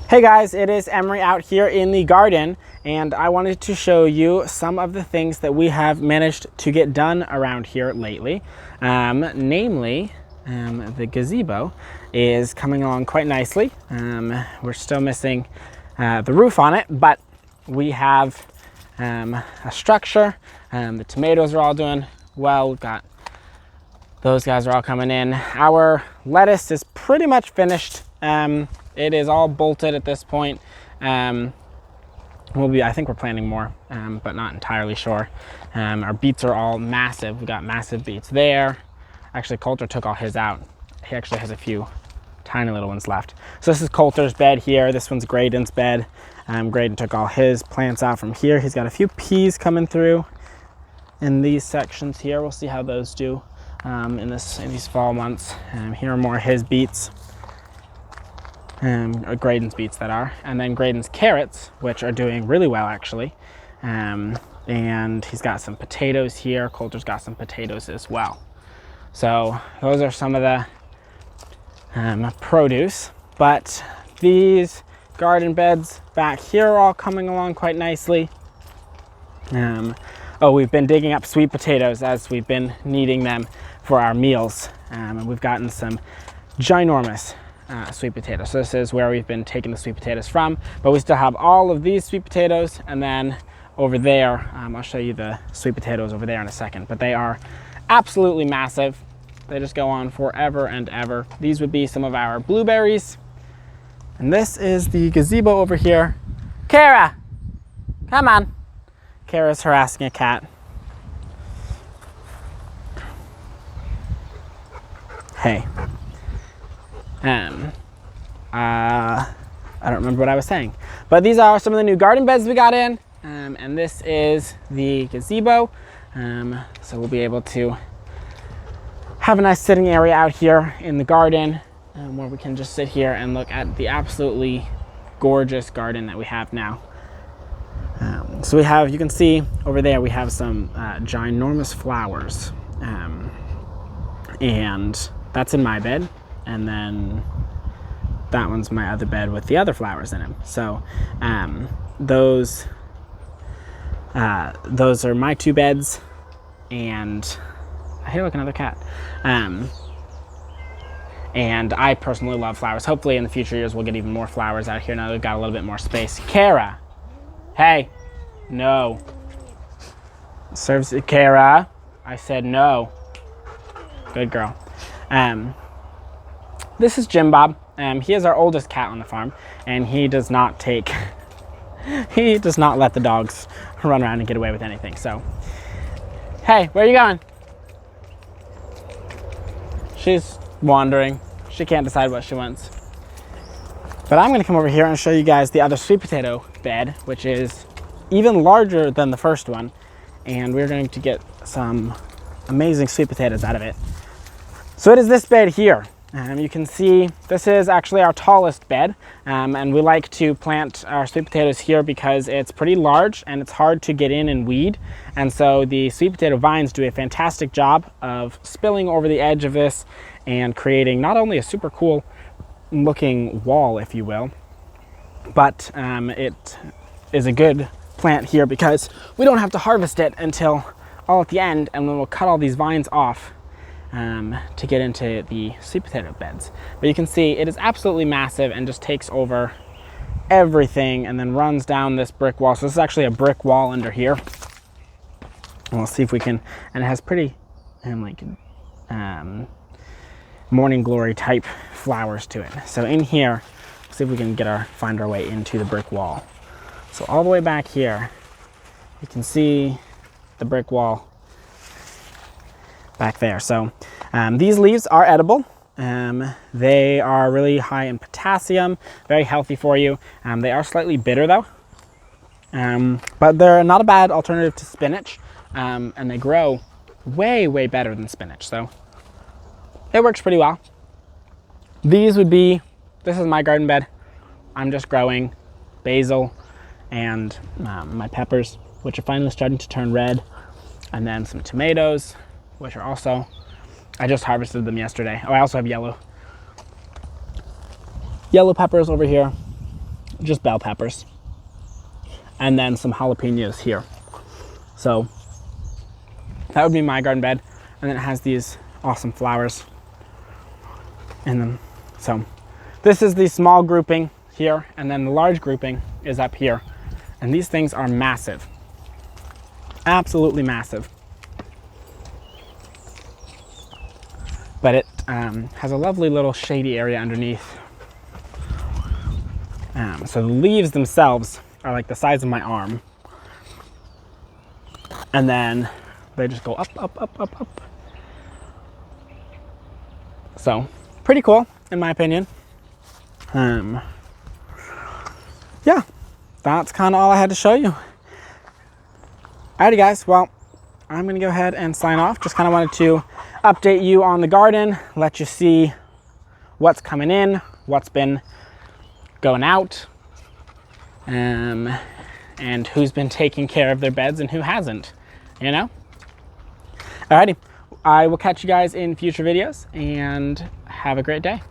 Hey guys, it is Emery out here in the garden, and I wanted to show you some of the things that we have managed to get done around here lately. Namely, the gazebo is coming along quite nicely. We're still missing the roof on it, but we have a structure. The tomatoes are all doing well. We've got those guys are all coming in. Our lettuce is pretty much finished. It is all bolted at this point. I think we're planting more, but not entirely sure. Our beets are all massive. We got massive beets there. Actually, Coulter took all his out. He actually has a few tiny little ones left. So this is Coulter's bed here. This one's Graydon's bed. Graydon took all his plants out from here. He's got a few peas coming through in these sections here. We'll see how those do in these fall months. Here are more of his beets. Graydon's beets that are, and then Graydon's carrots, which are doing really well actually. And he's got some potatoes here. Coulter's got some potatoes as well. So those are some of the produce, but these garden beds back here are all coming along quite nicely. We've been digging up sweet potatoes as we've been needing them for our meals, and we've gotten some ginormous sweet potatoes. So this is where we've been taking the sweet potatoes from, but we still have all of these sweet potatoes, and then over there, I'll show you the sweet potatoes over there in a second, but they are absolutely massive. They just go on forever and ever. These would be some of our blueberries, and this is the gazebo over here. Kara, come on. Kara's harassing a cat. Hey. I don't remember what I was saying, but these are some of the new garden beds we got in, and this is the gazebo. So we'll be able to have a nice sitting area out here in the garden, where we can just sit here and look at the absolutely gorgeous garden that we have now. So we have, you can see over there, we have some ginormous flowers, and that's in my bed, and then that one's my other bed with the other flowers in them. So those are my two beds, and hey, look, another cat. And I personally love flowers. Hopefully in the future years we'll get even more flowers out here now that we've got a little bit more space. Kara, hey, no. Serves Kara, I said no. Good girl. This is Jim Bob. He is our oldest cat on the farm, and he does not let the dogs run around and get away with anything. So, hey, where are you going? She's wandering. She can't decide what she wants. But I'm gonna come over here and show you guys the other sweet potato bed, which is even larger than the first one. And we're going to get some amazing sweet potatoes out of it. So it is this bed here. You can see this is actually our tallest bed, and we like to plant our sweet potatoes here because it's pretty large and it's hard to get in and weed, and so the sweet potato vines do a fantastic job of spilling over the edge of this and creating not only a super cool looking wall, if you will, but it is a good plant here because we don't have to harvest it until all at the end, and then we'll cut all these vines off to get into the sweet potato beds. But you can see it is absolutely massive and just takes over everything and then runs down this brick wall. So this is actually a brick wall under here. And we'll see if we can, and it has pretty morning glory type flowers to it. So in here, see if we can find our way into the brick wall. So all the way back here, you can see the brick wall back there. So these leaves are edible. They are really high in potassium, very healthy for you. They are slightly bitter though, but they're not a bad alternative to spinach, and they grow way, way better than spinach. So it works pretty well. This is my garden bed. I'm just growing basil and my peppers, which are finally starting to turn red, and then some tomatoes, which are also, I just harvested them yesterday. Oh, I also have yellow peppers over here. just bell peppers. And then some jalapenos here. So that would be my garden bed. And then it has these awesome flowers. And then, so this is the small grouping here, and then the large grouping is up here. And these things are massive. Absolutely massive. But it has a lovely little shady area underneath. So the leaves themselves are like the size of my arm. And then they just go up, up, up, up, up. So pretty cool, in my opinion. Yeah, that's kind of all I had to show you. Alrighty guys, well, I'm gonna go ahead and sign off. Just kind of wanted to update you on the garden, let you see what's coming in, what's been going out, and who's been taking care of their beds and who hasn't, you know? Alrighty, I will catch you guys in future videos, and have a great day.